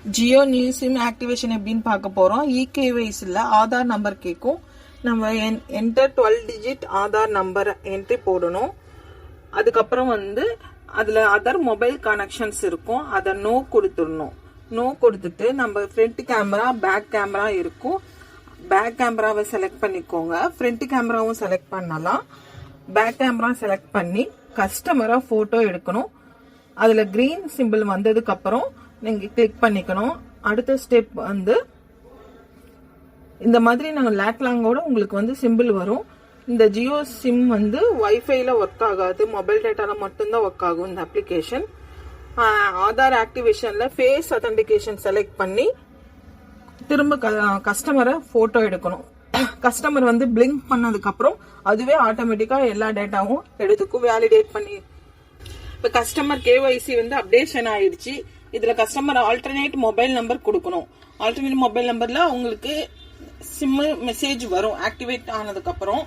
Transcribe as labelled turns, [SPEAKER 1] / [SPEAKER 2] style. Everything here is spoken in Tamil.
[SPEAKER 1] ஜியோ நியூ சிம் ஆக்டிவேஷன் எப்படின்னு பார்க்க போறோம். இகேவைசில ஆதார் நம்பர் கேட்கும். நம்ம enter 12 digit Aadhaar number entry போடணும். அதுக்கப்புறம் அதுல அதர் மொபைல் கனெக்ஷன்ஸ் இருக்கும், அதை நோ கொடுத்துடணும். நோ கொடுத்துட்டு நம்ம ஃப்ரண்ட் கேமரா பேக் கேமரா இருக்கும், பேக் கேமராவை செலக்ட் பண்ணிக்கோங்க. ஃப்ரண்ட் கேமராவும் செலக்ட் பண்ணலாம். பேக் கேமரா செலக்ட் பண்ணி கஸ்டமரா போட்டோ எடுக்கணும். அதுல கிரீன் சிம்பிள் வந்ததுக்கு அப்புறம் நீங்க கிளிக் பண்ணிக்கணும். அடுத்த ஸ்டெப் இந்த மாதிரி நாங்க லேட்லாங்கோட உங்களுக்கு சிம்பிள் வரும். இந்த ஜியோ சிம் வைஃபைல ஒர்க் ஆகாது, மொபைல் டேட்டால மட்டும்தான் ஒர்க் ஆகும் இந்த அப்ளிகேஷன். ஆதார் ஆக்டிவேஷன்ல ஃபேஸ் அத்தன்டிகேஷன் செலக்ட் பண்ணி திரும்ப கஸ்டமரை போட்டோ எடுக்கணும். கஸ்டமர் பிளிங்க் பண்ணதுக்கு அப்புறம் அதுவே ஆட்டோமேட்டிக்கா எல்லா டேட்டாவும் எடுத்துக்கும், வேலிடேட் பண்ணி. இப்ப கஸ்டமர் கேஒய்சி அப்டேஷன் ஆயிடுச்சு. இதுல கஸ்டமர் ஆல்டர்னேட் மொபைல் நம்பர் கொடுக்கணும். ஆல்டர்னேட் மொபைல் நம்பர்ல உங்களுக்கு சிம் மெசேஜ் வரும் ஆக்டிவேட் ஆனதுக்கு அப்புறம்.